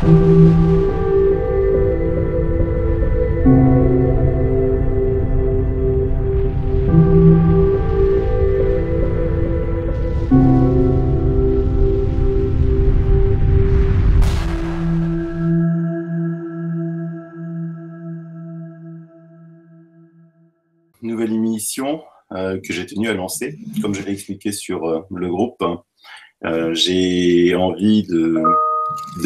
Nouvelle émission que j'ai tenu à lancer. Comme je l'ai expliqué sur le groupe, j'ai envie de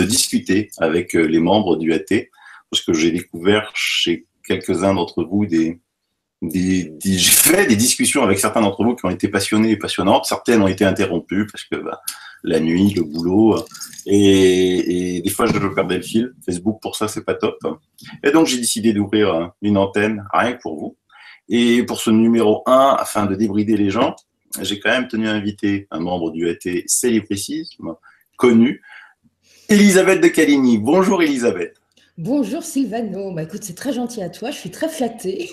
discuter avec les membres du AT, parce que j'ai découvert chez quelques-uns d'entre vous j'ai fait des discussions avec certains d'entre vous qui ont été passionnés et passionnantes. Certaines ont été interrompues parce que la nuit, le boulot, et des fois je perdais le fil. Facebook, pour ça, c'est pas top. Et donc j'ai décidé d'ouvrir une antenne rien que pour vous. Et pour ce numéro 1, afin de débrider les gens, j'ai quand même tenu à inviter un membre du AT Célébricisme, connu, Elisabeth de Caligny. Bonjour Elisabeth. Bonjour Sylvano. Bah, écoute, c'est très gentil à toi. Je suis très flattée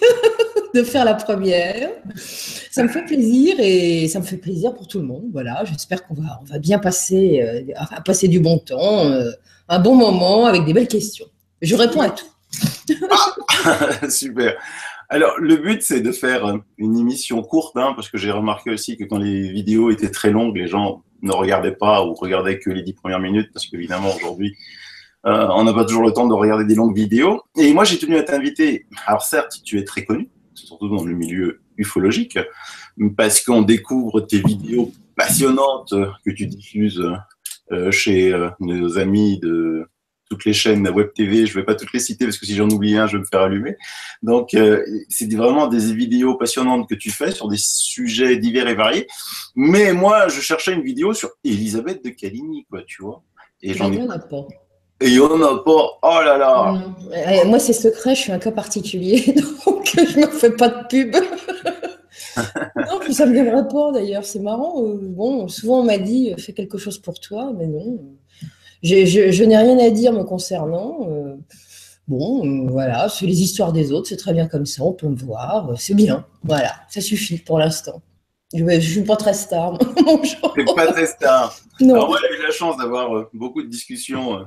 de faire la première. Ça me fait plaisir et ça me fait plaisir pour tout le monde. Voilà, j'espère qu'on va bien passer, passer du bon temps, un bon moment avec des belles questions. Je réponds à tout. Super. Alors, le but, c'est de faire une émission courte, parce que j'ai remarqué aussi que quand les vidéos étaient très longues, les gens ne regardaient pas ou regardaient que les 10 premières minutes, parce qu'évidemment, aujourd'hui, on n'a pas toujours le temps de regarder des longues vidéos. Et moi, j'ai tenu à t'inviter. Alors, certes, tu es très connu, surtout dans le milieu ufologique, parce qu'on découvre tes vidéos passionnantes que tu diffuses chez nos amis de toutes les chaînes Web TV. Je ne vais pas toutes les citer parce que si j'en oublie un, je vais me faire allumer. Donc, c'est vraiment des vidéos passionnantes que tu fais sur des sujets divers et variés. Mais moi, je cherchais une vidéo sur Elisabeth de Caligny, quoi, tu vois. Et j'en ai... Il n'y en a pas. Et il n'y en a pas. Oh là là. Moi, c'est secret, je suis un cas particulier, donc je ne me fais pas de pub. Non, puis ça ne me viendrait pas d'ailleurs, c'est marrant. Bon, souvent on m'a dit fais quelque chose pour toi, mais non. Je n'ai rien à dire me concernant. Voilà, c'est les histoires des autres, c'est très bien comme ça, on peut me voir, c'est bien. Voilà, ça suffit pour l'instant. Je ne suis pas très star. Tu n'es pas très star. Non. Alors moi, j'ai eu la chance d'avoir beaucoup de discussions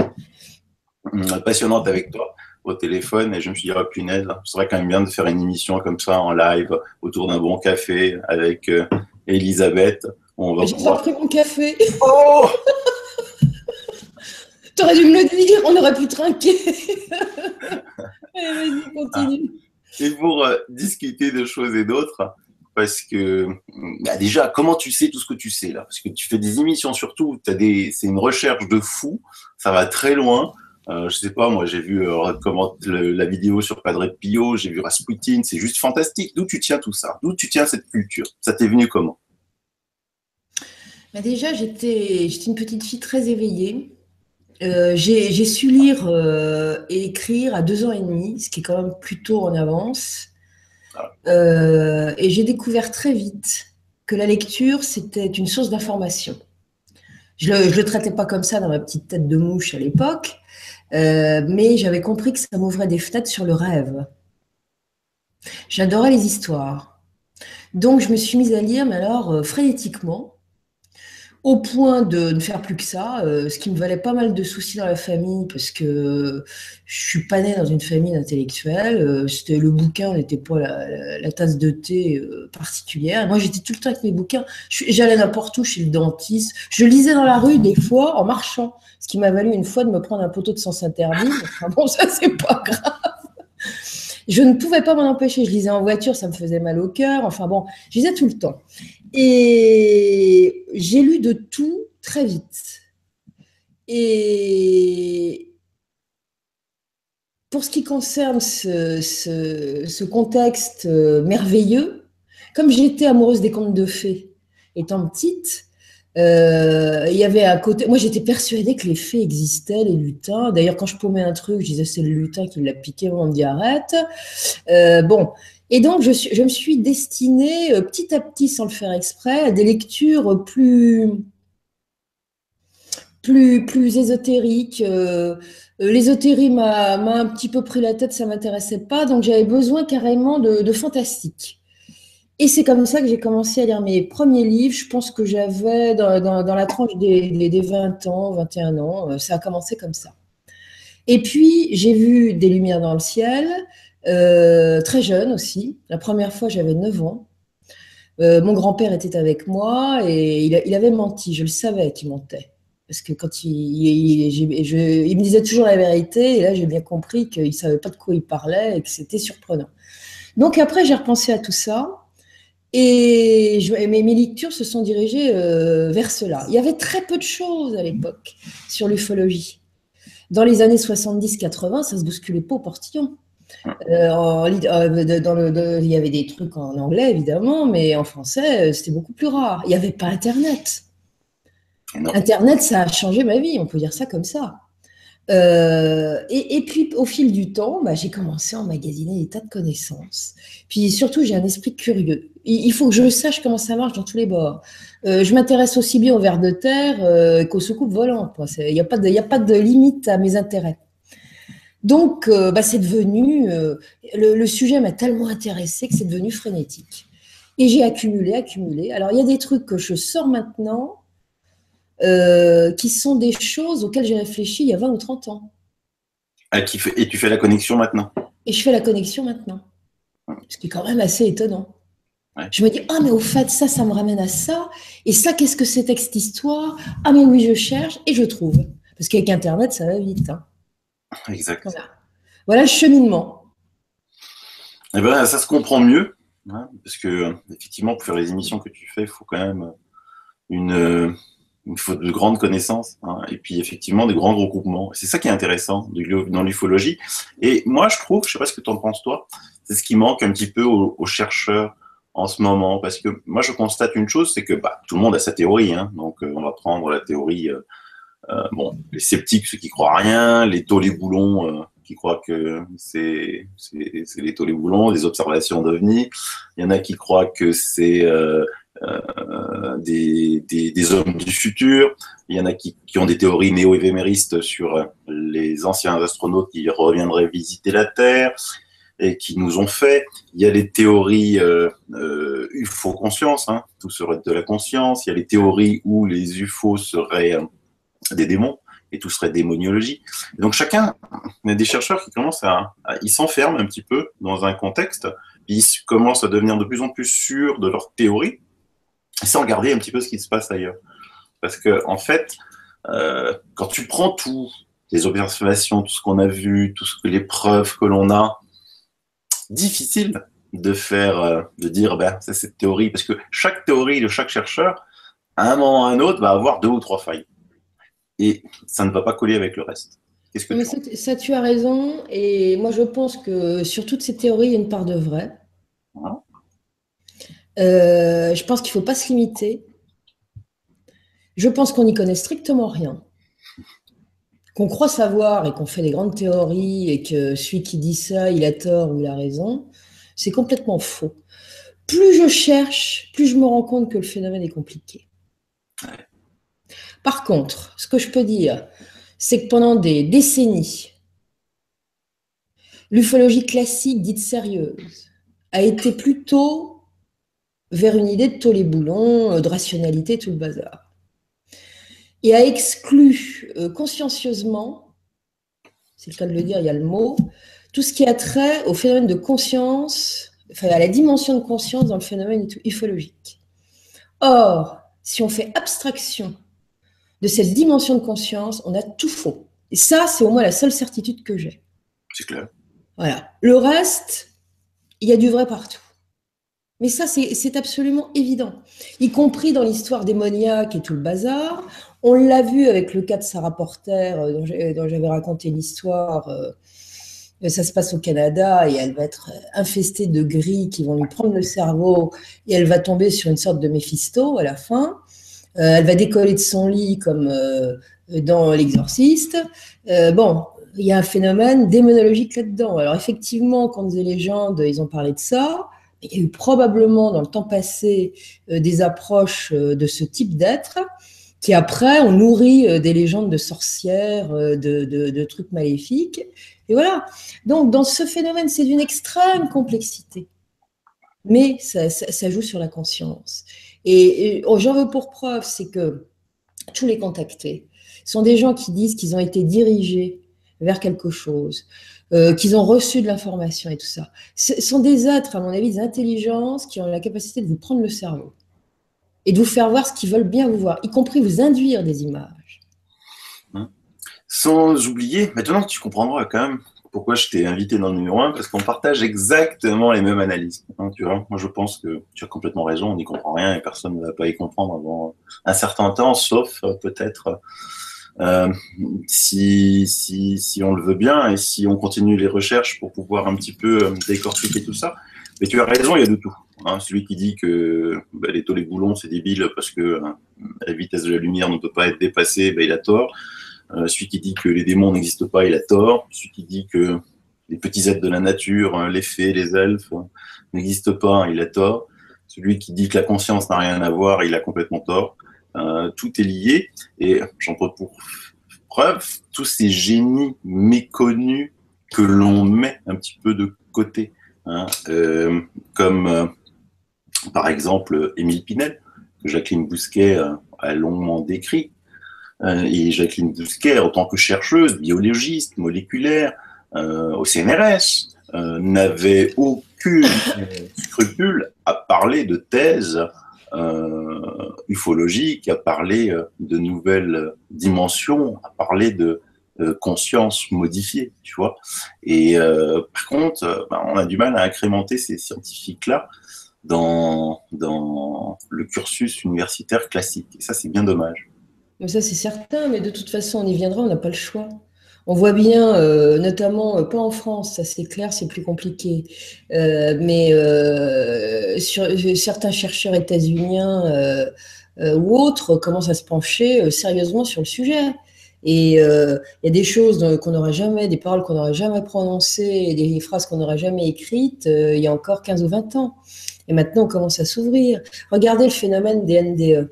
passionnantes avec toi au téléphone et je me suis dit, oh punaise, ce serait quand même bien de faire une émission comme ça en live autour d'un bon café avec Elisabeth. J'ai pas pris mon café. Oh. T'aurais dû me le dire, on aurait pu trinquer. Allez, vas-y, continue. Et pour discuter de choses et d'autres, parce que déjà, comment tu sais tout ce que tu sais là? Parce que tu fais des émissions surtout, c'est une recherche de fou, ça va très loin. Je sais pas, moi j'ai vu la vidéo sur Padre Pio, j'ai vu Rasputin, c'est juste fantastique. D'où tu tiens tout ça? D'où tu tiens cette culture? Ça t'est venu comment? Déjà, j'étais une petite fille très éveillée. J'ai su lire et écrire à 2 ans et demi, ce qui est quand même plutôt en avance. Et j'ai découvert très vite que la lecture, c'était une source d'information. Je le traitais pas comme ça dans ma petite tête de mouche à l'époque, mais j'avais compris que ça m'ouvrait des fenêtres sur le rêve. J'adorais les histoires. Donc, je me suis mise à lire, mais alors frénétiquement, au point de ne faire plus que ça, ce qui me valait pas mal de soucis dans la famille, parce que je suis pas née dans une famille d'intellectuels. Le bouquin n'était pas la tasse de thé particulière. Et moi, j'étais tout le temps avec mes bouquins. J'allais n'importe où, chez le dentiste. Je lisais dans la rue, des fois, en marchant, ce qui m'a valu une fois de me prendre un poteau de sens interdit. Enfin bon, ça, c'est pas grave. Je ne pouvais pas m'en empêcher. Je lisais en voiture, ça me faisait mal au cœur. Enfin bon, je lisais tout le temps. Et j'ai lu de tout très vite. Et pour ce qui concerne ce contexte merveilleux, comme j'étais amoureuse des contes de fées étant petite, il y avait un côté... Moi, j'étais persuadée que les fées existaient, les lutins. D'ailleurs, quand je paumais un truc, je disais c'est le lutin qui l'a piqué, on me dit arrête. Bon... Et donc, je me suis destinée petit à petit, sans le faire exprès, à des lectures plus ésotériques. L'ésotérie m'a un petit peu pris la tête, ça ne m'intéressait pas, donc j'avais besoin carrément de fantastique. Et c'est comme ça que j'ai commencé à lire mes premiers livres. Je pense que j'avais dans la tranche des 20 ans, 21 ans, ça a commencé comme ça. Et puis, j'ai vu des lumières dans le ciel, très jeune aussi. La première fois, j'avais 9 ans. Mon grand-père était avec moi et il avait menti. Je le savais qu'il mentait. Parce que quand il me disait toujours la vérité, et là, j'ai bien compris qu'il ne savait pas de quoi il parlait et que c'était surprenant. Donc après, j'ai repensé à tout ça. Et mes lectures se sont dirigées vers cela. Il y avait très peu de choses à l'époque sur l'ufologie. Dans les années 70-80, ça se bousculait pas au portillon. Il y avait des trucs en anglais, évidemment, mais en français, c'était beaucoup plus rare. Il n'y avait pas Internet. Non. Internet, ça a changé ma vie, on peut dire ça comme ça. Et puis, au fil du temps, bah, j'ai commencé à emmagasiner des tas de connaissances. Puis surtout, j'ai un esprit curieux. Il faut que je sache comment ça marche dans tous les bords. Je m'intéresse aussi bien aux vers de terre qu'aux soucoupes volantes. Il n'y a pas de limite à mes intérêts. Donc, bah, c'est devenu, le sujet m'a tellement intéressé que c'est devenu frénétique. Et j'ai accumulé. Alors, il y a des trucs que je sors maintenant qui sont des choses auxquelles j'ai réfléchi il y a 20 ou 30 ans. Et tu fais la connexion maintenant. Et je fais la connexion maintenant. Ce qui est quand même assez étonnant. Ouais. Je me dis, ah, mais au fait, ça me ramène à ça. Et ça, qu'est-ce que c'était que cette histoire? Ah, mais oui, je cherche et je trouve. Parce qu'avec Internet, ça va vite. Hein. Exact. Voilà le cheminement. Et ben, ça se comprend mieux. Hein, parce que, effectivement, pour faire les émissions que tu fais, il faut quand même il faut de grandes connaissances, hein, et puis effectivement des grands regroupements. C'est ça qui est intéressant dans l'ufologie. Et moi, je trouve, je sais pas ce que tu en penses toi, c'est ce qui manque un petit peu aux chercheurs en ce moment, parce que moi, je constate une chose, c'est que tout le monde a sa théorie. Hein, donc, on va prendre la théorie, bon, les sceptiques, ceux qui croient à rien, les taux-les-boulons, qui croient que c'est les taux-les-boulons, des observations d'OVNI. Il y en a qui croient que c'est des hommes du futur. Il y en a qui ont des théories néo-évéméristes sur les anciens astronautes qui reviendraient visiter la Terre et qui nous ont fait. Il y a les théories UFO-conscience, hein, tout serait de la conscience. Il y a les théories où les UFO seraient des démons et tout serait démoniologie. Et donc chacun, il y a des chercheurs qui commencent ils s'enferment un petit peu dans un contexte, ils commencent à devenir de plus en plus sûrs de leurs théories, sans regarder un petit peu ce qui se passe ailleurs. Parce que en fait, quand tu prends tout, les observations, tout ce qu'on a vu, les preuves que l'on a, difficile de dire c'est cette théorie, parce que chaque théorie de chaque chercheur, à un moment ou à un autre, va avoir 2 ou 3 failles. Et ça ne va pas coller avec le reste. Qu'est-ce que tu penses ? Ça, tu as raison. Et moi, je pense que sur toutes ces théories, il y a une part de vrai. Voilà. Je pense qu'il ne faut pas se limiter. Je pense qu'on n'y connaît strictement rien. Qu'on croit savoir et qu'on fait des grandes théories et que celui qui dit ça, il a tort ou il a raison, c'est complètement faux. Plus je cherche, plus je me rends compte que le phénomène est compliqué. Ouais. Par contre, ce que je peux dire, c'est que pendant des décennies, l'ufologie classique, dite sérieuse, a été plutôt vers une idée de taux-les-boulons, de rationalité, tout le bazar. Et a exclu consciencieusement, c'est le cas de le dire, il y a le mot, tout ce qui a trait au phénomène de conscience, enfin à la dimension de conscience dans le phénomène ufologique. Or, si on fait abstraction de cette dimension de conscience, on a tout faux. Et ça, c'est au moins la seule certitude que j'ai. C'est clair. Voilà. Le reste, il y a du vrai partout. Mais ça, c'est absolument évident, y compris dans l'histoire démoniaque et tout le bazar. On l'a vu avec le cas de Sarah Porter, dont j'avais raconté l'histoire. Ça se passe au Canada et elle va être infestée de gris qui vont lui prendre le cerveau et elle va tomber sur une sorte de Méphisto à la fin. Elle va décoller de son lit comme dans L'Exorciste. Bon, il y a un phénomène démonologique là-dedans. Alors effectivement, quand des légendes, ils ont parlé de ça. Il y a eu probablement dans le temps passé des approches de ce type d'être qui après ont nourri des légendes de sorcières, de trucs maléfiques. Et voilà. Donc dans ce phénomène, c'est d'une extrême complexité. Mais ça joue sur la conscience. Et j'en veux pour preuve, c'est que tous les contactés sont des gens qui disent qu'ils ont été dirigés vers quelque chose, qu'ils ont reçu de l'information et tout ça. Ce sont des êtres, à mon avis, des intelligences qui ont la capacité de vous prendre le cerveau et de vous faire voir ce qu'ils veulent bien vous voir, y compris vous induire des images. Sans oublier, maintenant tu comprendras quand même pourquoi je t'ai invité dans le numéro 1, parce qu'on partage exactement les mêmes analyses. Hein, tu vois, moi je pense que tu as complètement raison, on n'y comprend rien et personne ne va pas y comprendre avant un certain temps, sauf peut-être si on le veut bien et si on continue les recherches pour pouvoir un petit peu décortiquer tout ça. Mais tu as raison, il y a de tout. Hein, celui qui dit que les taux, les boulons, c'est débile parce que la vitesse de la lumière ne peut pas être dépassée, il a tort. Celui qui dit que les démons n'existent pas, il a tort. Celui qui dit que les petits êtres de la nature, les fées, les elfes, n'existent pas, il a tort. Celui qui dit que la conscience n'a rien à voir, il a complètement tort. Tout est lié. Et j'en prends pour preuve tous ces génies méconnus que l'on met un petit peu de côté. Hein, comme par exemple Émile Pinel, que Jacqueline Bousquet a longuement décrit. Et Jacqueline Bousquet, en tant que chercheuse, biologiste, moléculaire, au CNRS, n'avait aucun scrupule à parler de thèses ufologiques, à parler de nouvelles dimensions, à parler de conscience modifiée, tu vois. Et par contre, on a du mal à incrémenter ces scientifiques-là dans le cursus universitaire classique. Et ça, c'est bien dommage. Mais ça, c'est certain, mais de toute façon, on y viendra, on n'a pas le choix. On voit bien, notamment, pas en France, ça c'est clair, c'est plus compliqué, mais sur certains chercheurs états-uniens ou autres commencent à se pencher sérieusement sur le sujet. Et il y a des choses qu'on n'aura jamais, des paroles qu'on n'aura jamais prononcées, des phrases qu'on n'aura jamais écrites il y a encore 15 ou 20 ans. Et maintenant, on commence à s'ouvrir. Regardez le phénomène des NDE.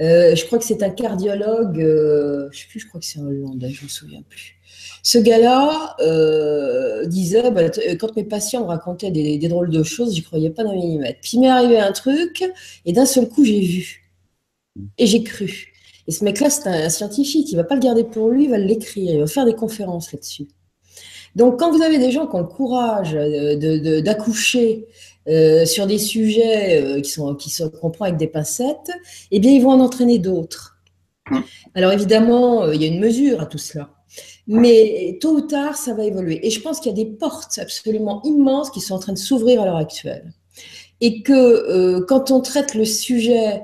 Je crois que c'est un cardiologue, je ne sais plus, je crois que c'est un Hollandais, je ne me souviens plus. Ce gars-là disait, quand mes patients me racontaient des drôles de choses, j'y croyais pas d'un millimètre. Puis il m'est arrivé un truc, et d'un seul coup, j'ai vu. Et j'ai cru. Et ce mec-là, c'est un scientifique, il ne va pas le garder pour lui, il va l'écrire, il va faire des conférences là-dessus. Donc, quand vous avez des gens qui ont le courage d'accoucher sur des sujets qu'on prend avec des pincettes, eh bien, ils vont en entraîner d'autres. Alors, évidemment, il y a une mesure à tout cela. Mais tôt ou tard, ça va évoluer. Et je pense qu'il y a des portes absolument immenses qui sont en train de s'ouvrir à l'heure actuelle. Et que quand on traite le sujet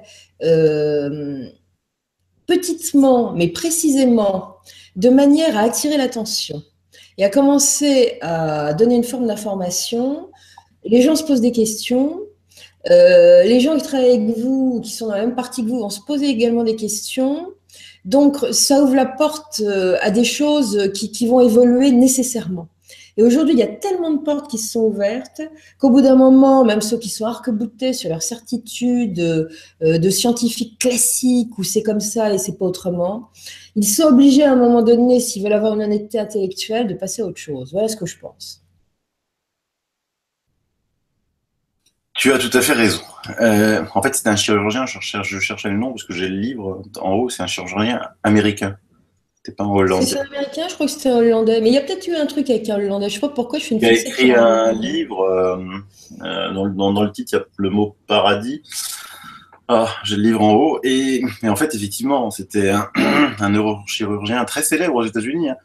petitement, mais précisément, de manière à attirer l'attention, et à commencer à donner une forme d'information, les gens se posent des questions, les gens qui travaillent avec vous, qui sont dans la même partie que vous, vont se poser également des questions. Donc, ça ouvre la porte à des choses qui vont évoluer nécessairement. Et aujourd'hui, il y a tellement de portes qui se sont ouvertes qu'au bout d'un moment, même ceux qui sont arc-boutés sur leur certitude de scientifiques classiques, où c'est comme ça et c'est pas autrement, ils sont obligés à un moment donné, s'ils veulent avoir une honnêteté intellectuelle, de passer à autre chose. Voilà ce que je pense. Tu as tout à fait raison. En fait, c'est un chirurgien, je cherchais le nom parce que j'ai le livre en haut, c'est un chirurgien américain. C'était pas un Hollandais. C'est un américain, je crois que c'était un hollandais. Mais il y a peut-être eu un truc avec un hollandais. Je sais pas pourquoi je fais une Il a fixette écrit sur un livre, dans le titre, il y a le mot paradis. Ah, j'ai le livre en haut. Et en fait, effectivement, c'était un neurochirurgien très célèbre aux États-Unis. Hein.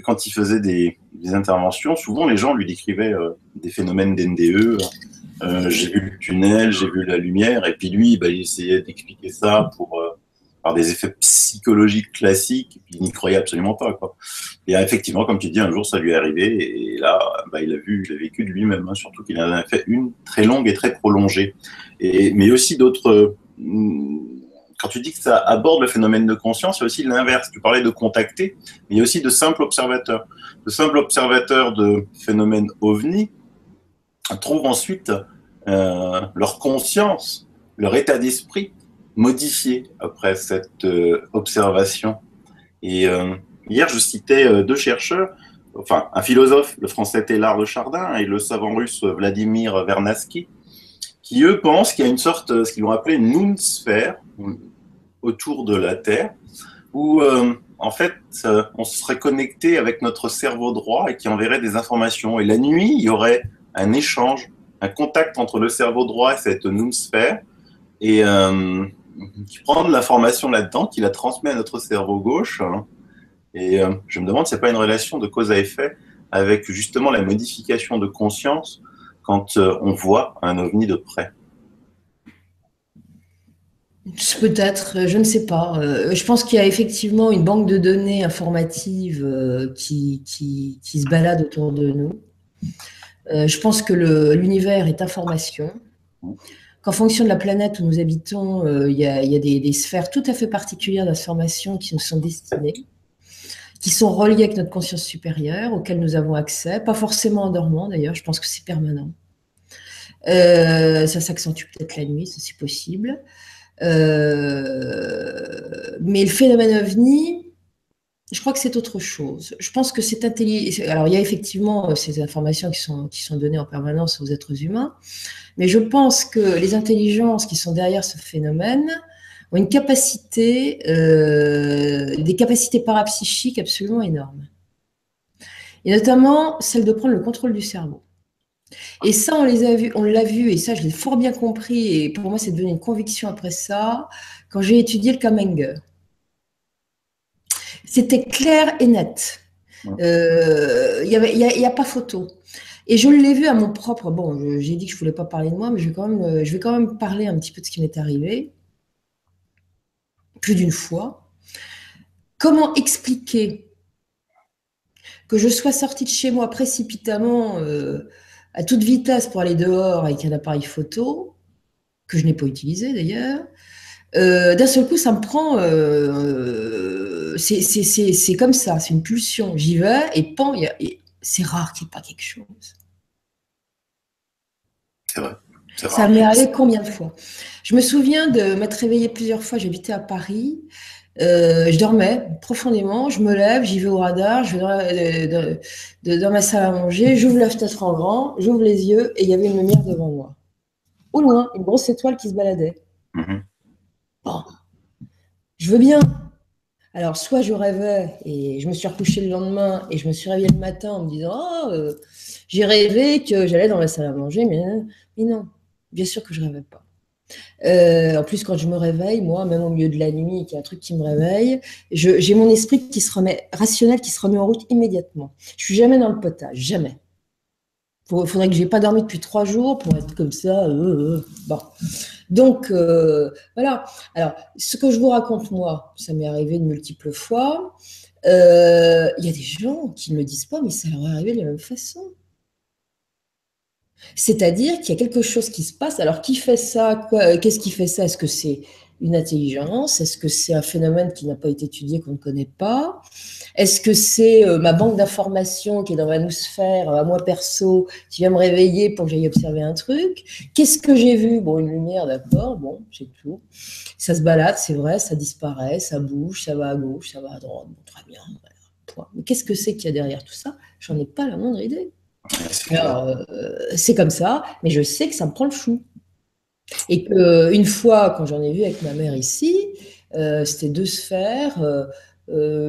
Quand il faisait des interventions, souvent les gens lui décrivaient des phénomènes d'NDE. J'ai vu le tunnel, j'ai vu la lumière. Et puis lui, il essayait d'expliquer ça par des effets psychologiques classiques. Et puis il n'y croyait absolument pas. Quoi. Et effectivement, comme tu dis, un jour, ça lui est arrivé. Et là, il a vécu de lui-même. Hein, surtout qu'il en a fait une très longue et très prolongée. Mais aussi d'autres. Quand tu dis que ça aborde le phénomène de conscience, il y a aussi l'inverse. Tu parlais de contacter, mais il y a aussi de simples observateurs. De simples observateurs de phénomènes ovni trouvent ensuite leur conscience, leur état d'esprit modifié après cette observation. Et hier, je citais deux chercheurs, enfin un philosophe, le français Teilhard de Chardin, et le savant russe Vladimir Vernadsky, qui eux pensent qu'il y a une sorte, ce qu'ils vont appeler une noonsphère autour de la Terre, où en fait, on serait connecté avec notre cerveau droit et qui enverrait des informations. Et la nuit, il y aurait un échange, un contact entre le cerveau droit et cette noosphère, et qui prend de l'information là-dedans, qui la transmet à notre cerveau gauche. Hein. Et je me demande s'il n'y a pas une relation de cause à effet avec justement la modification de conscience quand on voit un ovni de près. Peut-être, je ne sais pas. Je pense qu'il y a effectivement une banque de données informatives qui se balade autour de nous. Je pense que l'univers est information, qu'en fonction de la planète où nous habitons, il y a des sphères tout à fait particulières d'information qui nous sont destinées, qui sont reliées avec notre conscience supérieure, auxquelles nous avons accès, pas forcément en dormant d'ailleurs, je pense que c'est permanent. Ça s'accentue peut-être la nuit, ça c'est possible. Mais le phénomène ovni, je crois que c'est autre chose. Je pense que c'est intelligent. Alors, il y a effectivement ces informations qui sont données en permanence aux êtres humains, mais je pense que les intelligences qui sont derrière ce phénomène ont une capacité, des capacités parapsychiques absolument énormes. Et notamment celle de prendre le contrôle du cerveau. Et ça, on l'a vu, et ça, je l'ai fort bien compris, et pour moi, c'est devenu une conviction après ça, quand j'ai étudié le cas Menger. C'était clair et net. Il n'y a pas photo. Et je l'ai vu à mon propre. Bon, j'ai dit que je ne voulais pas parler de moi, mais je vais quand même parler un petit peu de ce qui m'est arrivé, plus d'une fois. Comment expliquer que je sois sortie de chez moi précipitamment, à toute vitesse pour aller dehors avec un appareil photo, que je n'ai pas utilisé d'ailleurs. D'un seul coup, ça me prend. C'est comme ça, c'est une pulsion. J'y vais et pan, c'est rare qu'il n'y ait pas quelque chose. C'est vrai. Ça m'est arrivé combien de fois? Je me souviens de m'être réveillée plusieurs fois. J'habitais à Paris. Je dormais profondément. Je me lève, j'y vais au radar. Je vais dans ma salle à manger. J'ouvre la fenêtre en grand, j'ouvre les yeux et il y avait une lumière devant moi. Au loin, une grosse étoile qui se baladait. Bon, je veux bien. Alors, soit je rêvais et je me suis recouchée le lendemain et je me suis réveillée le matin en me disant oh, j'ai rêvé que j'allais dans la salle à manger, mais non, bien sûr que je ne rêvais pas. En plus, quand je me réveille, moi, même au milieu de la nuit, qu'il y a un truc qui me réveille, j'ai mon esprit rationnel qui se remet en route immédiatement. Je suis jamais dans le potage, jamais. Il faudrait que je n'ai pas dormi depuis 3 jours pour être comme ça. Bon. Donc, voilà. Alors, ce que je vous raconte, moi, ça m'est arrivé de multiples fois. Il y a des gens qui ne me disent pas, mais ça leur est arrivé de la même façon. C'est-à-dire qu'il y a quelque chose qui se passe. Alors, qui fait ça? Qu'est-ce qui fait ça? Est-ce que c'est une intelligence? Est-ce que c'est un phénomène qui n'a pas été étudié, qu'on ne connaît pas? Est-ce que c'est ma banque d'informations qui est dans ma noosphère, à moi perso, qui vient me réveiller pour que j'aille observer un truc? Qu'est-ce que j'ai vu? Bon, une lumière, d'accord, bon, c'est tout. Ça se balade, c'est vrai, ça disparaît, ça bouge, ça va à gauche, ça va à droite, bon, très bien. Voilà. Mais qu'est-ce que c'est qu'il y a derrière tout ça? J'en ai pas la moindre idée. Alors, c'est comme ça, mais je sais que ça me prend le chou. Et qu'une fois, quand j'en ai vu avec ma mère ici, c'était 2 sphères.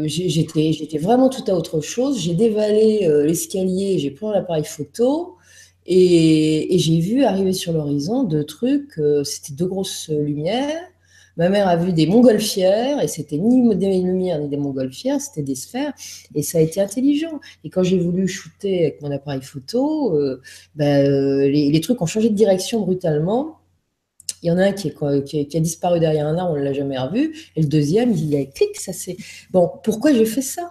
J'étais vraiment tout à autre chose. J'ai dévalé l'escalier, j'ai pris l'appareil photo et j'ai vu arriver sur l'horizon 2 trucs. C'était 2 grosses lumières. Ma mère a vu des montgolfières et c'était ni des lumières ni des montgolfières, c'était des sphères et ça a été intelligent. Et quand j'ai voulu shooter avec mon appareil photo, les trucs ont changé de direction brutalement. Il y en a un qui a disparu derrière un arbre, on ne l'a jamais revu. Et le deuxième, il a clic, ça c'est. Bon, pourquoi j'ai fait ça?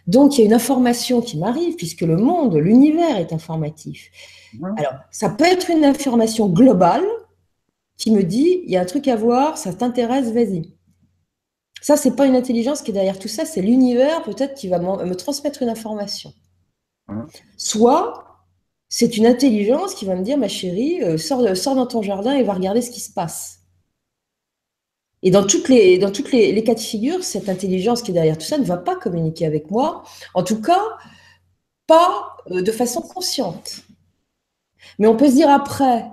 Donc, il y a une information qui m'arrive, puisque le monde, l'univers est informatif. Alors, ça peut être une information globale qui me dit, il y a un truc à voir, ça t'intéresse, vas-y. Ça, c'est pas une intelligence qui est derrière tout ça, c'est l'univers peut-être qui va me transmettre une information. Soit, c'est une intelligence qui va me dire, ma chérie, sors dans ton jardin et va regarder ce qui se passe. Et dans toutes les cas de figure, cette intelligence qui est derrière tout ça ne va pas communiquer avec moi, en tout cas, pas de façon consciente. Mais on peut se dire après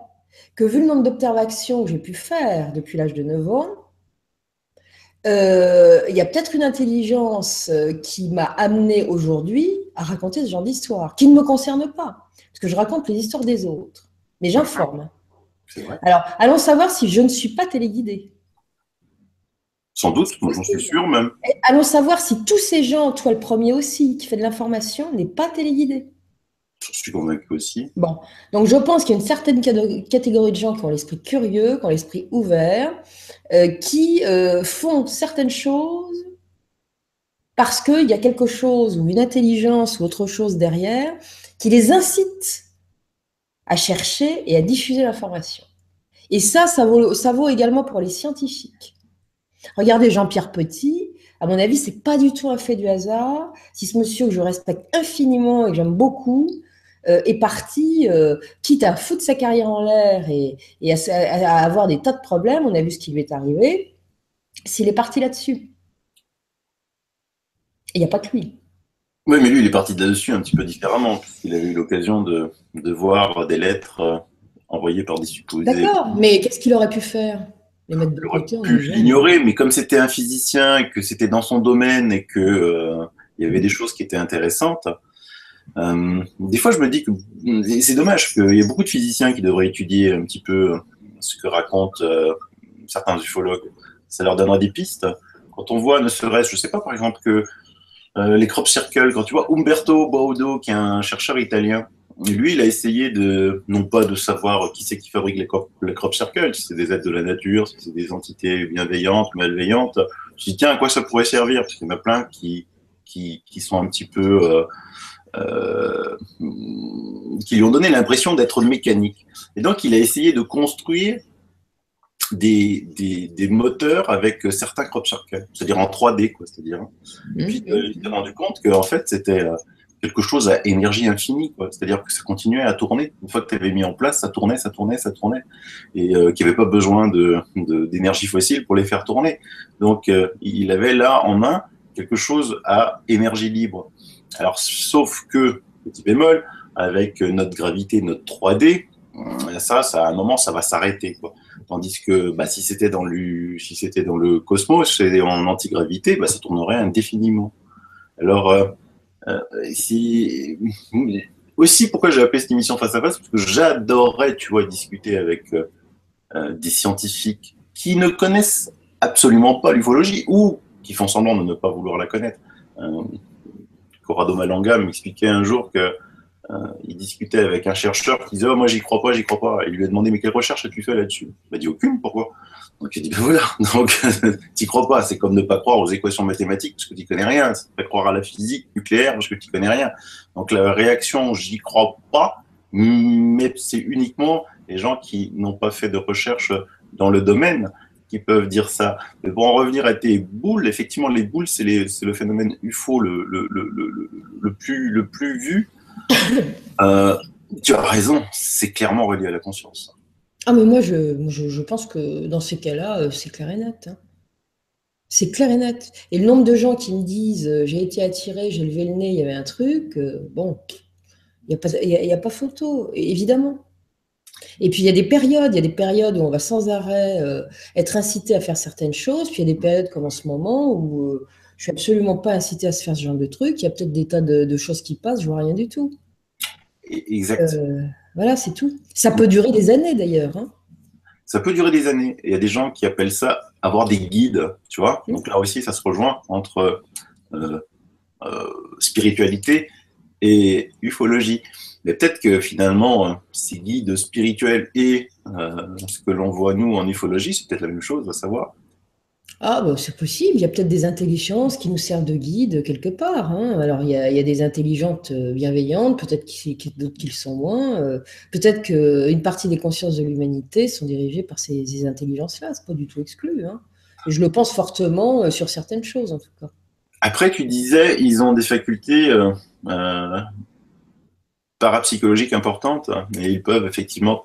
que vu le nombre d'observations que j'ai pu faire depuis l'âge de 9 ans, il y a peut-être une intelligence qui m'a amené aujourd'hui à raconter ce genre d'histoire, qui ne me concerne pas, parce que je raconte les histoires des autres, mais j'informe. C'est vrai. Alors, allons savoir si je ne suis pas téléguidée. Sans doute, moi j'en suis sûr même. Allons savoir si tous ces gens, toi le premier aussi, qui fait de l'information, n'est pas téléguidé. J'en suis convaincu aussi. Bon, donc je pense qu'il y a une certaine catégorie de gens qui ont l'esprit curieux, qui ont l'esprit ouvert, qui font certaines choses parce qu'il y a quelque chose, ou une intelligence, ou autre chose derrière, qui les incite à chercher et à diffuser l'information. Et ça vaut également pour les scientifiques. Regardez Jean-Pierre Petit, à mon avis, c'est pas du tout un fait du hasard. Si ce monsieur que je respecte infiniment et que j'aime beaucoup est parti, quitte à foutre sa carrière en l'air et à avoir des tas de problèmes, on a vu ce qui lui est arrivé, s'il est parti là-dessus. Et il n'y a pas que lui. Oui, mais lui, il est parti de là-dessus un petit peu différemment, puisqu'il avait eu l'occasion de voir des lettres envoyées par des supposés. D'accord, mais qu'est-ce qu'il aurait pu faire? Les mettre de Il aurait côté en pu disant. l'ignorer, mais comme c'était un physicien, et que c'était dans son domaine et que il y avait des choses qui étaient intéressantes, des fois je me dis que c'est dommage qu'il y a beaucoup de physiciens qui devraient étudier un petit peu ce que racontent certains ufologues. Ça leur donnera des pistes. Quand on voit, ne serait-ce, je sais pas, par exemple, que les crop circles, quand tu vois Umberto Baudo, qui est un chercheur italien, lui, il a essayé de, non pas de savoir qui c'est qui fabrique les crop circles, si c'est des êtres de la nature, si c'est des entités bienveillantes, malveillantes. Je me suis dit, tiens, à quoi ça pourrait servir? Parce qu'il y en a plein qui sont un petit peu, qui lui ont donné l'impression d'être mécaniques. Et donc, il a essayé de construire des moteurs avec certains crop circles, c'est-à-dire en 3D, quoi, c'est-à-dire. Et puis, il s'est rendu compte que en fait, c'était quelque chose à énergie infinie, quoi. C'est-à-dire que ça continuait à tourner. Une fois que tu avais mis en place, ça tournait, ça tournait, ça tournait. Et qu'il n'y avait pas besoin d'énergie fossile pour les faire tourner. Donc, il avait là en main quelque chose à énergie libre. Alors, sauf que, petit bémol, avec notre gravité, notre 3D, ça à un moment, ça va s'arrêter, quoi. Tandis que bah, si c'était dans le cosmos et en antigravité, bah, ça tournerait indéfiniment. Alors, aussi, pourquoi j'ai appelé cette émission Face à Face, parce que j'adorerais, tu vois, discuter avec des scientifiques qui ne connaissent absolument pas l'ufologie ou qui font semblant de ne pas vouloir la connaître. Corrado Malanga m'expliquait un jour que il discutait avec un chercheur qui disait oh, moi j'y crois pas, j'y crois pas. Et il lui a demandé mais quelle recherche as-tu fait là-dessus? Il m'a dit aucune, pourquoi? Donc il dit ben voilà, donc t'y crois pas, c'est comme ne pas croire aux équations mathématiques parce que tu connais rien, c'est pas croire à la physique nucléaire parce que tu connais rien. Donc la réaction j'y crois pas, mais c'est uniquement les gens qui n'ont pas fait de recherche dans le domaine qui peuvent dire ça. Mais pour en revenir à tes boules, effectivement les boules c'est le phénomène UFO le plus vu. Tu as raison, c'est clairement relié à la conscience. Ah, mais moi, je pense que dans ces cas-là, c'est clair et net. Hein. C'est clair et net. Et le nombre de gens qui me disent j'ai été attiré, j'ai levé le nez, il y avait un truc, bon, il n'y a pas photo, évidemment. Et puis il y a des périodes où on va sans arrêt être incité à faire certaines choses, puis il y a des périodes comme en ce moment où je suis absolument pas incité à se faire ce genre de truc. Il y a peut-être des tas de choses qui passent, je vois rien du tout. Exact. Voilà, c'est tout. Ça peut durer des années d'ailleurs. Hein. Ça peut durer des années. Il y a des gens qui appellent ça avoir des guides, tu vois. Donc là aussi, ça se rejoint entre spiritualité et ufologie. Mais peut-être que finalement, ces guides spirituels et ce que l'on voit nous en ufologie, c'est peut-être la même chose, à savoir. Ah, bah, c'est possible. Il y a peut-être des intelligences qui nous servent de guide quelque part. Hein. Alors, il y a des intelligentes bienveillantes, peut-être d'autres qui le sont moins. Peut-être qu'une partie des consciences de l'humanité sont dirigées par ces intelligences-là. C'est pas du tout exclu. Hein. Et je le pense fortement sur certaines choses, en tout cas. Après, tu disais, ils ont des facultés parapsychologiques importantes et ils peuvent effectivement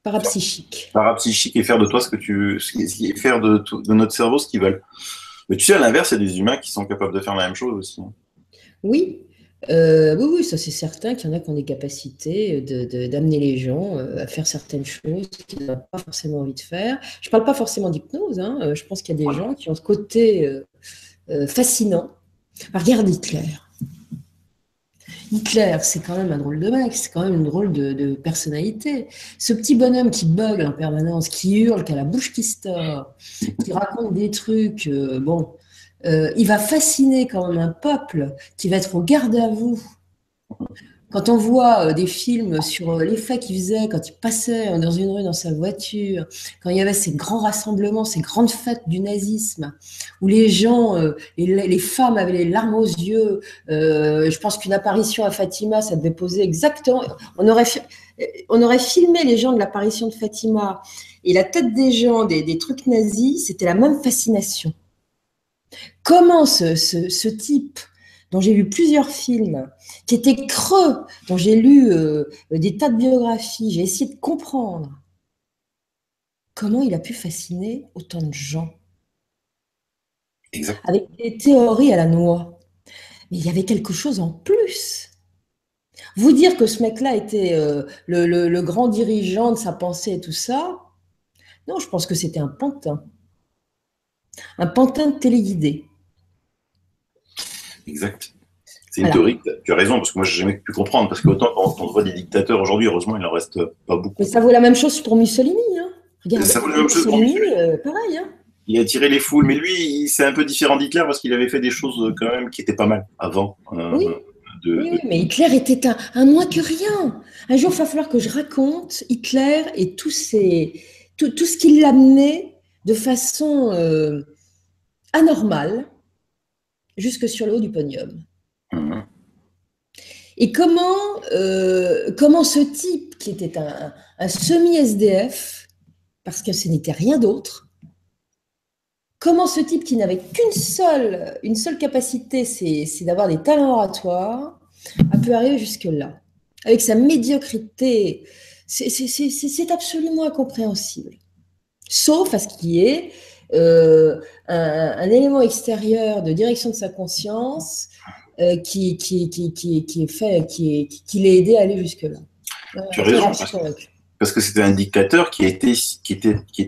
Parapsychique et faire de toi faire de notre cerveau ce qu'ils veulent. Mais tu sais, à l'inverse, il y a des humains qui sont capables de faire la même chose aussi. Oui, Oui, oui, ça c'est certain qu'il y en a qui ont des capacités d'amener les gens à faire certaines choses qu'ils n'ont pas forcément envie de faire. Je ne parle pas forcément d'hypnose, hein, je pense qu'il y a des gens qui ont ce côté fascinant. Regarde Hitler. Hitler, c'est quand même un drôle de mec, c'est quand même une drôle de personnalité. Ce petit bonhomme qui bugle en permanence, qui hurle, qui a la bouche qui se tord, qui raconte des trucs, il va fasciner quand même un peuple qui va être au garde à vous. Quand on voit des films sur l'effet qu'il faisait quand il passait dans une rue dans sa voiture, quand il y avait ces grands rassemblements, ces grandes fêtes du nazisme, où les gens, les femmes avaient les larmes aux yeux, je pense qu'une apparition à Fatima, ça devait poser exactement... On aurait filmé les gens de l'apparition de Fatima et la tête des gens, des trucs nazis, c'était la même fascination. Comment ce type dont j'ai lu plusieurs films, qui était creux, dont j'ai lu des tas de biographies, j'ai essayé de comprendre comment il a pu fasciner autant de gens. Exact. Avec des théories à la noix. Mais il y avait quelque chose en plus. Vous dire que ce mec-là était le grand dirigeant de sa pensée et tout ça, non, je pense que c'était un pantin. Un pantin de téléguidé. Exact. C'est une Voilà. théorie, tu as raison, parce que moi, j'ai jamais pu comprendre, parce qu'autant quand on voit des dictateurs aujourd'hui, heureusement, il en reste pas beaucoup. Mais ça vaut la même chose pour Mussolini. Hein. Regarde, Ça vaut la même chose pour Mussolini, Mussolini. pareil. Hein. Il a attiré les foules, mais lui, c'est un peu différent d'Hitler, parce qu'il avait fait des choses quand même qui étaient pas mal avant. Oui. Oui, mais Hitler était un moins que rien. Un jour, il va falloir que je raconte Hitler et tout ce qui l'amenait de façon anormale jusque sur le haut du podium. Mhm. Et comment ce type, qui était un semi-SDF, parce que ce n'était rien d'autre, comment ce type qui n'avait une seule capacité, c'est d'avoir des talents oratoires, a pu arriver jusque-là, avec sa médiocrité. C'est absolument incompréhensible. Sauf à ce qui est un élément extérieur de direction de sa conscience qui l'a aidé à aller jusque-là. Tu as raison, parce que c'était un dictateur qui était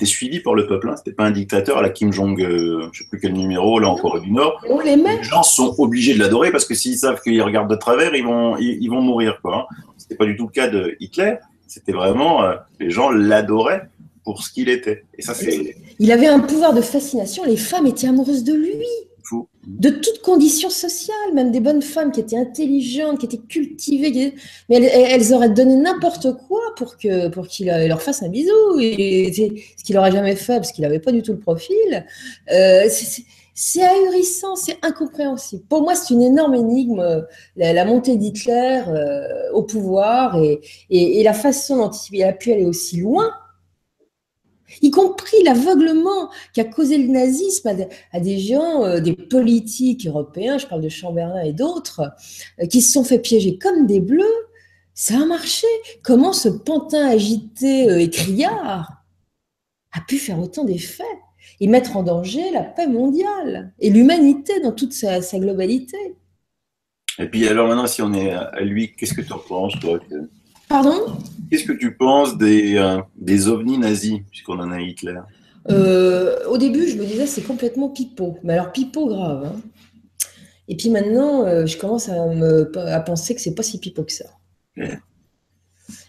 suivi par le peuple. Hein. C'était pas un dictateur à la Kim Jong, je sais plus quel numéro, là en Corée du Nord. On l'aimait. Les gens sont obligés de l'adorer parce que s'ils savent qu'ils regardent de travers, ils vont mourir. Quoi, hein. C'était pas du tout le cas de Hitler. C'était vraiment, les gens l'adoraient pour ce qu'il était. Et ça, c'est... Il avait un pouvoir de fascination. Les femmes étaient amoureuses de lui. Fou. De toutes conditions sociales, même des bonnes femmes qui étaient intelligentes, qui étaient cultivées, mais elles auraient donné n'importe quoi pour qu'il leur fasse un bisou, et ce qu'il n'aurait jamais fait parce qu'il n'avait pas du tout le profil. C'est ahurissant, c'est incompréhensible. Pour moi, c'est une énorme énigme, la montée d'Hitler au pouvoir et la façon dont il a pu aller aussi loin, y compris l'aveuglement qui a causé le nazisme à des gens, des politiques européens, je parle de Chamberlain et d'autres, qui se sont fait piéger comme des bleus. Ça a marché. Comment ce pantin agité et criard a pu faire autant d'effets et mettre en danger la paix mondiale et l'humanité dans toute sa globalité? Et puis alors maintenant, si on est à lui, qu'est-ce que tu en penses, toi? Pardon? Qu'est-ce que tu penses des ovnis nazis, puisqu'on en a Hitler? Au début, je me disais, c'est complètement pipeau. Mais alors, pipeau grave. Hein. Et puis maintenant, je commence à penser que c'est pas si pipeau que ça. Yeah.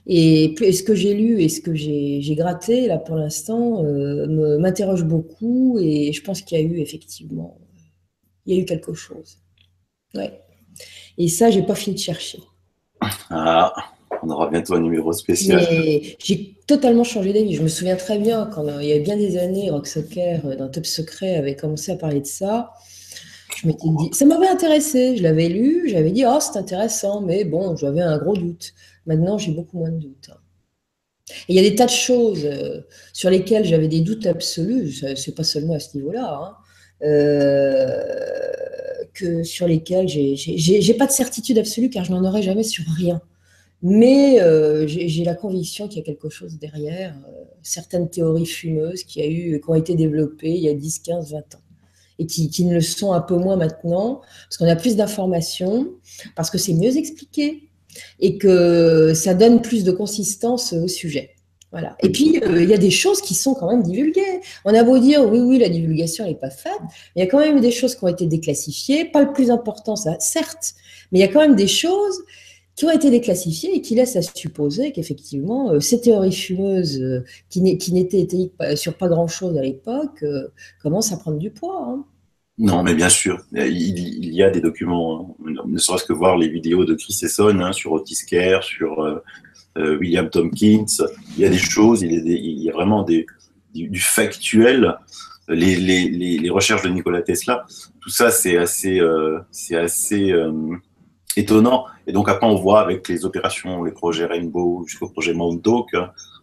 Et ce que j'ai lu et ce que j'ai gratté, là, pour l'instant, m'interroge beaucoup. Et je pense qu'il y a eu, effectivement, il y a eu quelque chose. Ouais. Et ça, j'ai pas fini de chercher. Ah, on aura bientôt un numéro spécial. Mais j'ai totalement changé d'avis. Je me souviens très bien, quand il y a bien des années, Rock Soccer, dans Top Secret, avait commencé à parler de ça. Je m'étais dit, ça m'avait intéressé, je l'avais lu, j'avais dit, oh, c'est intéressant, mais bon, j'avais un gros doute. Maintenant, j'ai beaucoup moins de doutes. Et il y a des tas de choses sur lesquelles j'avais des doutes absolus, c'est pas seulement à ce niveau-là, hein, que sur lesquels j'ai pas de certitude absolue car je n'en aurai jamais sur rien. Mais j'ai la conviction qu'il y a quelque chose derrière, certaines théories fumeuses qui ont été développées il y a 10, 15, 20 ans. et qui ne le sont un peu moins maintenant, parce qu'on a plus d'informations, parce que c'est mieux expliqué et que ça donne plus de consistance au sujet. Voilà. Et puis, il y a des choses qui sont quand même divulguées. On a beau dire, oui, oui, la divulgation n'est pas faite, mais il y a quand même des choses qui ont été déclassifiées. Pas le plus important, ça, certes, mais il y a quand même des choses qui ont été déclassifiées et qui laissent à supposer qu'effectivement, ces théories fumeuses qui n'étaient étayées sur pas grand-chose à l'époque commencent à prendre du poids. Hein. Non, mais bien sûr, il y a des documents, hein. Ne serait-ce que voir les vidéos de Chris Esson, hein, sur Otis Kerr, sur William Tompkins. Il y a des choses, il y a vraiment du factuel. Les recherches de Nikola Tesla, tout ça, c'est assez étonnant. Et donc après, on voit avec les opérations, les projets Rainbow jusqu'au projet Mount Hawk,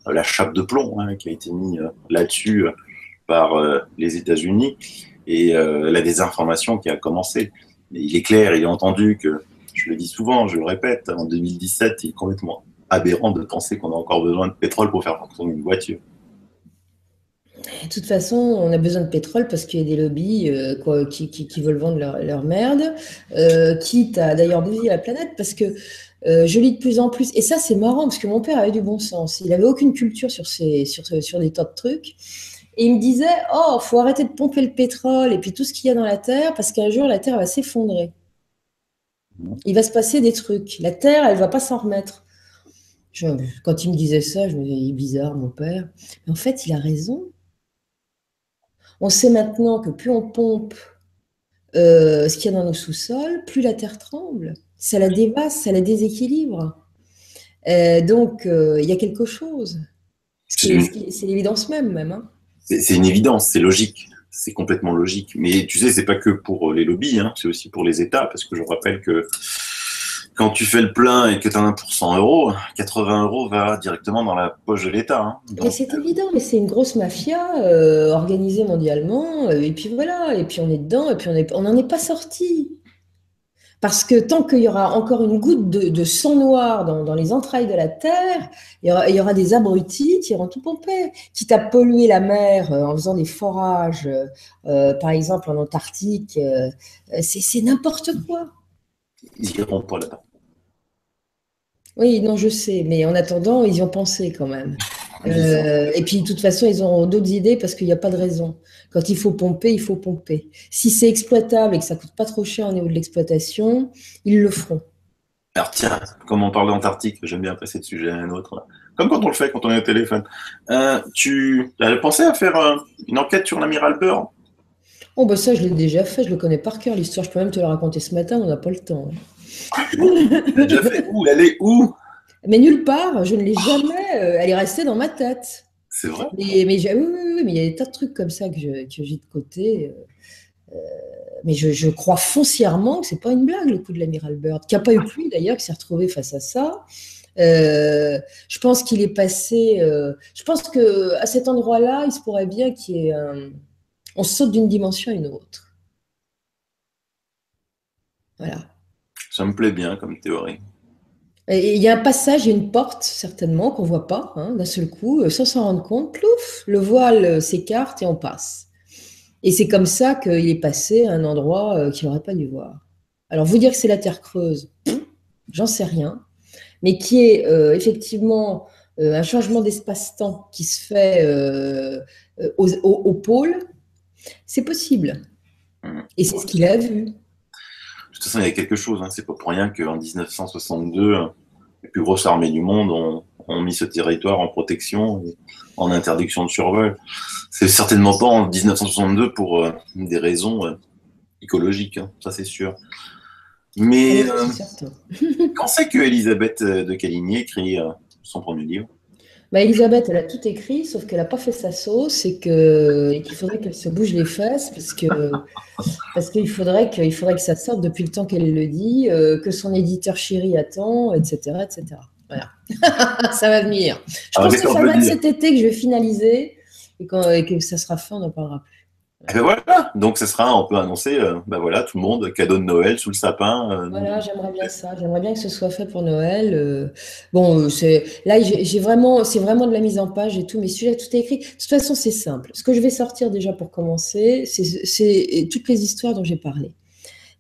la chape de plomb, hein, qui a été mise là-dessus par les États-Unis, et la désinformation qui a commencé. Et il est clair, il est entendu que, je le dis souvent, je le répète, en 2017, il est complètement aberrant de penser qu'on a encore besoin de pétrole pour faire fonctionner une voiture. De toute façon, on a besoin de pétrole parce qu'il y a des lobbies qui veulent vendre leur merde, quitte à d'ailleurs bousiller la planète, parce que je lis de plus en plus, et ça c'est marrant, parce que mon père avait du bon sens, il n'avait aucune culture sur des tas de trucs, et il me disait, oh, faut arrêter de pomper le pétrole et puis tout ce qu'il y a dans la Terre, parce qu'un jour la Terre va s'effondrer. Il va se passer des trucs. La Terre, elle va pas s'en remettre. Quand il me disait ça, je me disais, il est bizarre, mon père. Mais en fait, il a raison. On sait maintenant que plus on pompe ce qu'il y a dans nos sous-sols, plus la terre tremble. Ça la dévasse, ça la déséquilibre. Donc, il y a quelque chose. C'est l'évidence même. Hein. C'est une évidence, c'est logique. C'est complètement logique. Mais tu sais, c'est pas que pour les lobbies, hein, c'est aussi pour les États, parce que je rappelle que quand tu fais le plein et que tu en as pour 100 euros, 80 euros va directement dans la poche de l'État. Hein. Mais c'est évident, mais c'est une grosse mafia organisée mondialement, et puis voilà, et puis on est dedans, et puis on n'en est pas sorti. Parce que tant qu'il y aura encore une goutte de sang noir dans les entrailles de la Terre, il y aura des abrutis qui iront tout pomper, quitte à polluer la mer en faisant des forages, par exemple en Antarctique. C'est n'importe quoi. Ils iront pas là-bas. Oui, non, je sais, mais en attendant, ils y ont pensé quand même. Et puis, de toute façon, ils auront d'autres idées parce qu'il n'y a pas de raison. Quand il faut pomper, il faut pomper. Si c'est exploitable et que ça ne coûte pas trop cher au niveau de l'exploitation, ils le feront. Alors tiens, comme on parle d'Antarctique, j'aime bien passer de sujet à un autre. Là. Comme quand on le fait, quand on est au téléphone. Tu as pensé à faire une enquête sur l'amiral Byrd? Oh, bah ça, je l'ai déjà fait, je le connais par cœur, l'histoire. Je peux même te la raconter ce matin, on n'a pas le temps. Tu as déjà fait où? Elle est où? Mais nulle part, je ne l'ai jamais. Elle est restée dans ma tête. C'est vrai? Oui, mais il y a des tas de trucs comme ça que j'ai de côté. Mais je crois foncièrement que c'est pas une blague, le coup de l'amiral Byrd, qui n'a pas eu pluie d'ailleurs, qui s'est retrouvé face à ça. Je pense qu'il est passé. Je pense qu'à cet endroit-là, il se pourrait bien qu'il y ait. On saute d'une dimension à une autre. Voilà. Ça me plaît bien comme théorie. Et il y a un passage, il y a une porte, certainement, qu'on ne voit pas, hein, d'un seul coup, sans s'en rendre compte, plouf, le voile s'écarte et on passe. Et c'est comme ça qu'il est passé à un endroit qu'il n'aurait pas dû voir. Alors, vous dire que c'est la Terre creuse, j'en sais rien, mais qui est effectivement un changement d'espace-temps qui se fait au pôle, c'est possible. Et c'est ce qu'il a vu. De toute façon, il y a quelque chose. Hein. C'est pas pour rien qu'en 1962, les plus grosses armées du monde ont mis ce territoire en protection, en interdiction de survol. C'est certainement pas en 1962 pour des raisons écologiques, hein. Ça c'est sûr. Mais quand c'est que Elisabeth de Caligny écrit son premier livre? Bah, Elisabeth, elle a tout écrit, sauf qu'elle n'a pas fait sa sauce et qu'il faudrait qu'elle se bouge les fesses parce qu'il faudrait que ça sorte depuis le temps qu'elle le dit, que son éditeur chéri attend, etc., etc. Voilà. Ça va venir. Je pense que ça va être cet été que je vais finaliser et que ça sera fait, on n'en parlera plus. Et ben voilà, donc ce sera, on peut annoncer, ben voilà, tout le monde, cadeau de Noël sous le sapin. Voilà, j'aimerais bien ça. J'aimerais bien que ce soit fait pour Noël. Bon, c'est là, j'ai vraiment, c'est vraiment de la mise en page et tout. Mes sujets, tout est écrit. De toute façon, c'est simple. Ce que je vais sortir déjà pour commencer, c'est toutes les histoires dont j'ai parlé.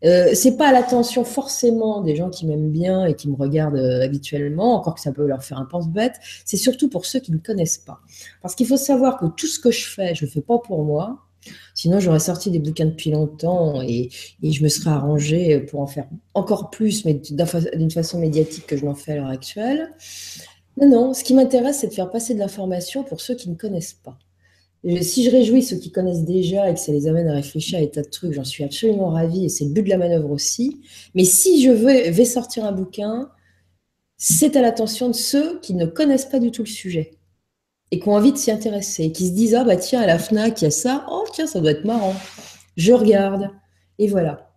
C'est pas à l'attention forcément des gens qui m'aiment bien et qui me regardent habituellement, encore que ça peut leur faire un pense-bête. C'est surtout pour ceux qui ne connaissent pas. Parce qu'il faut savoir que tout ce que je le fais pas pour moi. Sinon, j'aurais sorti des bouquins depuis longtemps et je me serais arrangée pour en faire encore plus, mais d'une façon médiatique que je n'en fais à l'heure actuelle. Non, non, ce qui m'intéresse, c'est de faire passer de l'information pour ceux qui ne connaissent pas. Si je réjouis ceux qui connaissent déjà et que ça les amène à réfléchir à des tas de trucs, j'en suis absolument ravie et c'est le but de la manœuvre aussi. Mais si vais sortir un bouquin, c'est à l'attention de ceux qui ne connaissent pas du tout le sujet et qui ont envie de s'y intéresser, qui se disent ah bah tiens à la Fnac il y a ça, oh tiens ça doit être marrant, je regarde et voilà.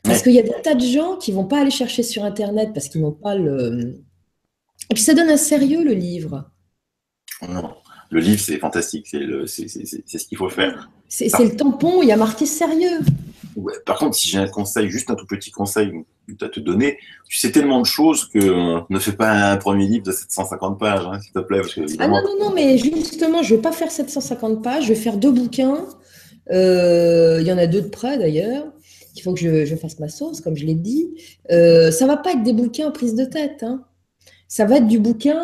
Parce Ouais. qu'il y a des tas de gens qui vont pas aller chercher sur internet parce qu'ils n'ont pas le et puis ça donne un sérieux le livre. Non. Le livre, c'est fantastique, c'est ce qu'il faut faire. C'est le tampon, il y a marqué sérieux. Ouais, par contre, si j'ai un conseil, juste un tout petit conseil à te donner, tu sais tellement de choses que ne fais pas un premier livre de 750 pages, hein, s'il te plaît, parce que Ah non, évidemment. non, non, mais justement, je ne vais pas faire 750 pages, je vais faire 2 bouquins. Il y en a 2 de près d'ailleurs. Il faut que je fasse ma sauce, comme je l'ai dit. Ça ne va pas être des bouquins prise de tête, hein. Ça va être du bouquin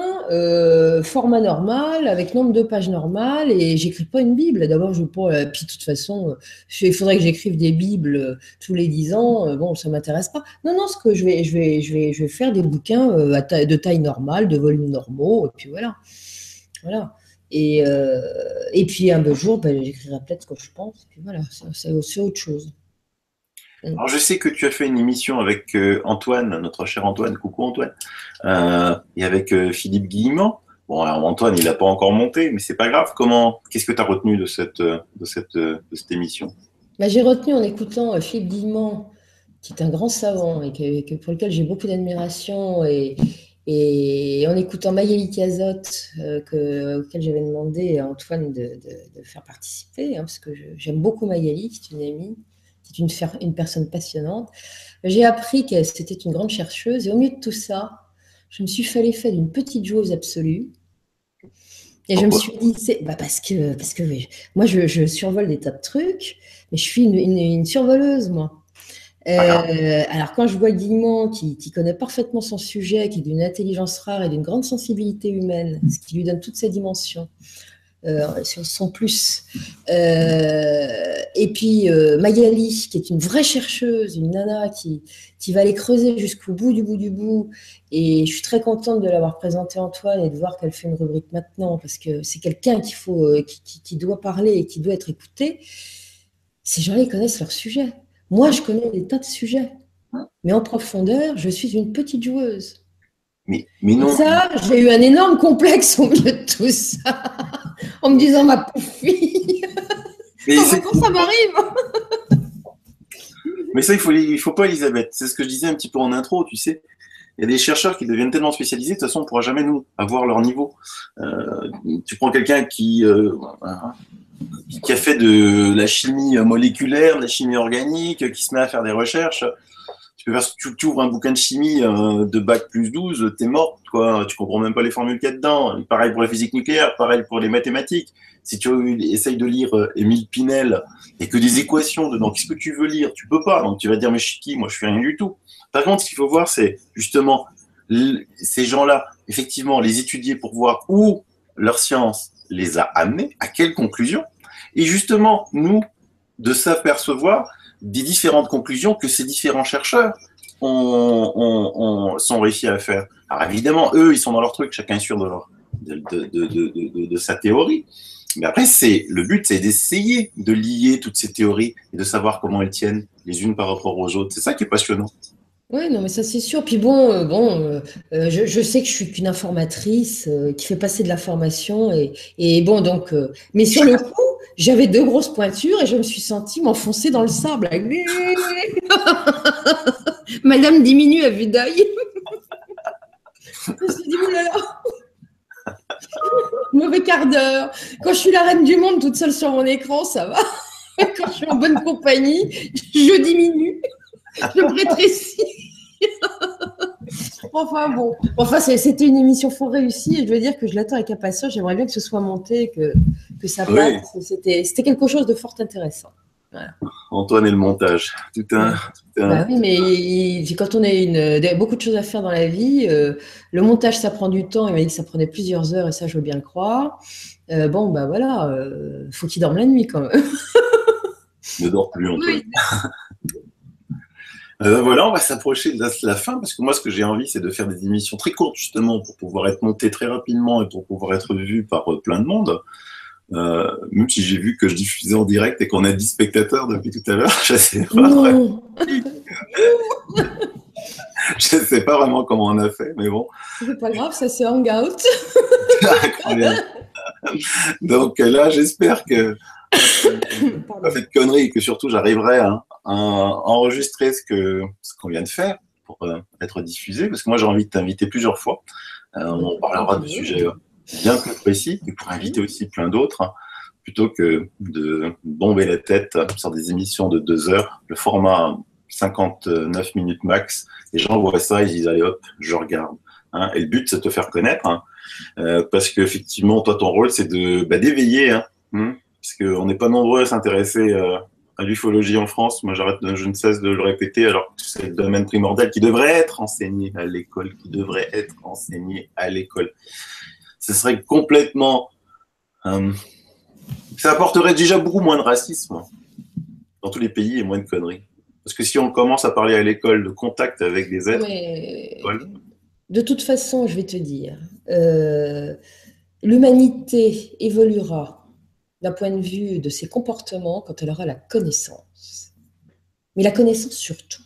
format normal, avec nombre de pages normales, et j'écris pas une Bible. D'abord, je veux pas. Puis de toute façon, il faudrait que j'écrive des Bibles tous les 10 ans. Bon, ça m'intéresse pas. Non, non, ce que je vais faire des bouquins de taille normale, de volumes normaux, et puis voilà, voilà. Et puis un beau jour, ben, j'écrirai peut-être ce que je pense. Et puis voilà, c'est aussi autre chose. Mm. Alors, je sais que tu as fait une émission avec Antoine, notre cher Antoine, coucou Antoine, et avec Philippe Guillemot. Bon, alors Antoine, il n'a pas encore monté, mais c'est pas grave. Qu'est-ce que tu as retenu de cette émission? Ben, j'ai retenu en écoutant Philippe Guillemot, qui est un grand savant et pour lequel j'ai beaucoup d'admiration, et en écoutant Maëlie Cazotte, auquel j'avais demandé à Antoine de faire participer, hein, parce que j'aime beaucoup Maëlie, qui est une amie, qui est une personne passionnante. J'ai appris qu'elle c'était une grande chercheuse, et au milieu de tout ça, je me suis fait l'effet d'une petite joueuse absolue. Et je me Pourquoi? suis dit, parce que moi, je survole des tas de trucs, mais je suis une survoleuse, moi. Pas grave. Alors, quand je vois Guillemot, qui connaît parfaitement son sujet, qui est d'une intelligence rare et d'une grande sensibilité humaine, ce qui lui donne toutes ses dimensions, sur son plus. Et puis Magali, qui est une vraie chercheuse, une nana qui va aller creuser jusqu'au bout du bout du bout. Et je suis très contente de l'avoir présentée Antoine et de voir qu'elle fait une rubrique maintenant, parce que c'est quelqu'un qui doit parler et qui doit être écouté. Ces gens-là, ils connaissent leur sujet. Moi, je connais des tas de sujets, mais en profondeur, je suis une petite joueuse. Mais Et non. ça, j'ai eu un énorme complexe au milieu de tout ça, en me disant, ma pauvre fille, Mais, quand ça m'arrive. mais ça, il faut pas, Elisabeth. C'est ce que je disais un petit peu en intro, tu sais. Il y a des chercheurs qui deviennent tellement spécialisés, de toute façon, on ne pourra jamais, nous, avoir leur niveau. Tu prends quelqu'un qui a fait de la chimie moléculaire, de la chimie organique, qui se met à faire des recherches. Tu ouvres un bouquin de chimie de bac plus 12, t'es morte, quoi. Tu comprends même pas les formules qu'il y a dedans. Pareil pour la physique nucléaire, pareil pour les mathématiques. Si tu essayes de lire Émile Pinel et que des équations dedans, qu'est-ce que tu veux lire? Tu peux pas. Donc tu vas dire, mais je suis qui? Moi, je suis rien du tout. Par contre, ce qu'il faut voir, c'est justement ces gens-là, effectivement, les étudier pour voir où leur science les a amenés, à quelles conclusions. Et justement, nous, de s'apercevoir des différentes conclusions que ces différents chercheurs sont réussis à faire. Alors évidemment, eux, ils sont dans leur truc, chacun est sûr de sa théorie. Mais après, le but, c'est d'essayer de lier toutes ces théories et de savoir comment elles tiennent les unes par rapport aux autres. C'est ça qui est passionnant. Oui, non, mais ça c'est sûr. Puis bon, je sais que je suis qu'une informatrice qui fait passer de l'information et bon donc, mais sur le coup, j'avais 2 grosses pointures et je me suis sentie m'enfoncer dans le sable. Madame diminue à vue d'œil. Je me suis dit, oulala, mauvais quart d'heure. Quand je suis la reine du monde toute seule sur mon écran, ça va. Quand je suis en bonne compagnie, je diminue, je me rétrécis. Enfin bon, c'était une émission fort réussie et je veux dire que je l'attends avec impatience. J'aimerais bien que ce soit monté, que ça passe. Oui. C'était quelque chose de fort intéressant. Voilà. Antoine et le montage. Bah oui, mais quand on a beaucoup de choses à faire dans la vie, le montage ça prend du temps. Il m'a dit que ça prenait plusieurs heures et ça je veux bien le croire. Bon bah voilà, faut qu'il dorme la nuit quand même. Ne dors plus Antoine. Oui. Voilà, on va s'approcher de la fin parce que moi, ce que j'ai envie, c'est de faire des émissions très courtes justement pour pouvoir être monté très rapidement et pour pouvoir être vu par plein de monde. Même si j'ai vu que je diffusais en direct et qu'on a 10 spectateurs depuis tout à l'heure, je sais pas vraiment comment on a fait, mais bon. C'est pas grave, ça c'est Hangout. Donc là, j'espère que pas fait de conneries et que surtout j'arriverai à enregistrer ce qu'on vient de faire pour être diffusé, parce que moi j'ai envie de t'inviter plusieurs fois. On parlera de sujets bien plus précis et pour inviter aussi plein d'autres, plutôt que de bomber la tête sur des émissions de 2 heures, le format 59 minutes max. Les gens voient ça, ils disent allez hop, je regarde. Et le but c'est de te faire connaître, parce qu'effectivement toi ton rôle c'est d'éveiller, parce qu'on n'est pas nombreux à s'intéresser à l'ufologie en France. Moi, je ne cesse de le répéter, alors que c'est le domaine primordial qui devrait être enseigné à l'école, Ce serait complètement... ça apporterait déjà beaucoup moins de racisme dans tous les pays et moins de conneries. Parce que si on commence à parler à l'école de contact avec des êtres... De toute façon, je vais te dire, l'humanité évoluera d'un point de vue de ses comportements quand elle aura la connaissance. Mais la connaissance surtout.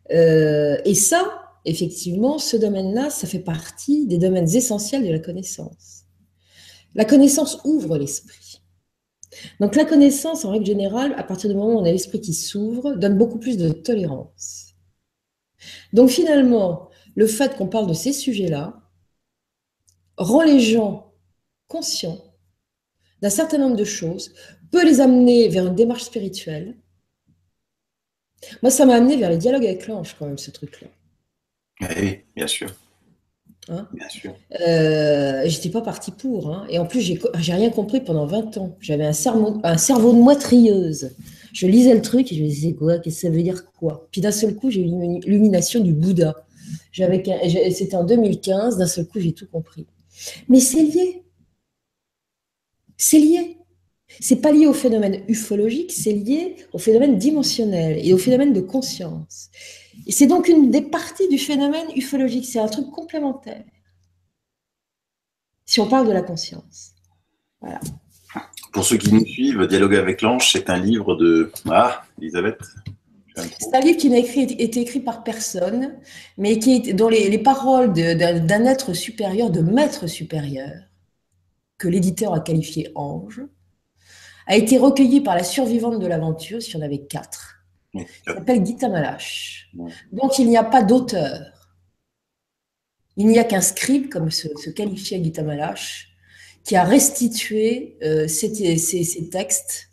Et ça, effectivement, ce domaine-là, ça fait partie des domaines essentiels de la connaissance. La connaissance ouvre l'esprit. Donc la connaissance, en règle générale, à partir du moment où on a l'esprit qui s'ouvre, donne beaucoup plus de tolérance. Donc finalement, le fait qu'on parle de ces sujets-là rend les gens conscients d'un certain nombre de choses, peut les amener vers une démarche spirituelle. Moi, ça m'a amené vers les dialogues avec l'ange, quand même, ce truc-là. Oui, bien sûr. Bien sûr. J'étais pas partie pour. Et en plus, j'ai rien compris pendant 20 ans. J'avais un cerveau de moitrieuse. Je lisais le truc et je me disais, quoi, qu'est-ce que ça veut dire quoi? Puis d'un seul coup, j'ai eu une illumination du Bouddha. C'était en 2015, d'un seul coup, j'ai tout compris. Mais c'est lié. C'est lié. C'est pas lié au phénomène ufologique, c'est lié au phénomène dimensionnel et au phénomène de conscience. Et c'est donc une des parties du phénomène ufologique, c'est un truc complémentaire. Si on parle de la conscience. Voilà. Pour ceux qui nous suivent, Dialogue avec l'ange, c'est un livre de... Ah, Elisabeth. C'est un livre qui n'a été écrit par personne, mais dont les paroles d'un être supérieur, de maître supérieur, que l'éditeur a qualifié ange, a été recueilli par la survivante de l'aventure, s'il y en avait 4. Il s'appelle Gita Malache. Donc, il n'y a pas d'auteur. Il n'y a qu'un scribe, comme se qualifiait Gita Malache, qui a restitué ces textes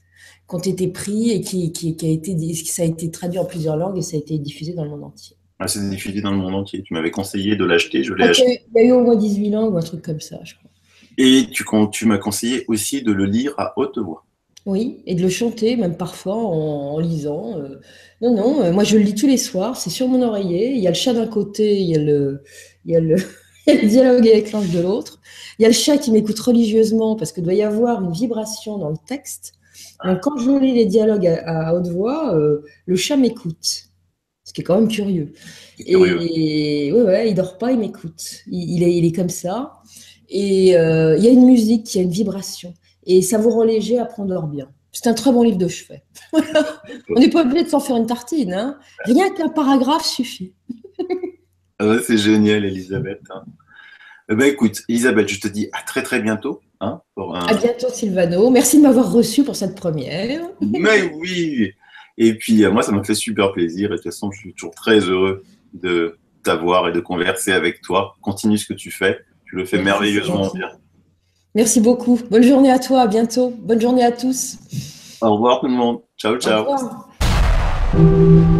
qui ont été pris et ça a été traduit en plusieurs langues et ça a été diffusé dans le monde entier. Ah, c'est diffusé dans le monde entier. Tu m'avais conseillé de l'acheter, je l'ai acheté. Il y a eu au moins 18 langues ou un truc comme ça, je crois. Et tu m'as conseillé aussi de le lire à haute voix. Oui, et de le chanter, même parfois en lisant. Non, moi je le lis tous les soirs, c'est sur mon oreiller. Il y a le chat d'un côté, il y a le dialogue avec l'ange de l'autre. Il y a le chat qui m'écoute religieusement parce qu'il doit y avoir une vibration dans le texte. Donc quand je lis les dialogues à haute voix, le chat m'écoute, ce qui est quand même curieux. Et ouais, il dort pas, il m'écoute. Il est comme ça. Et il y a une musique, il y a une vibration. Et ça vous rend léger, après on dort bien. C'est un très bon livre de chevet. On n'est pas obligé de s'en faire une tartine. Rien qu'un paragraphe suffit. C'est génial, Elisabeth. Écoute, Elisabeth, je te dis à très très bientôt. À bientôt, Sylvano. Merci de m'avoir reçu pour cette première. Mais oui. Et puis, moi, ça m'a fait super plaisir. Et de toute façon, je suis toujours très heureux de t'avoir et de converser avec toi. Continue ce que tu fais. Tu le fais merveilleusement bien. Merci beaucoup. Bonne journée à toi. À bientôt. Bonne journée à tous. Au revoir tout le monde. Ciao, Au ciao. revoir.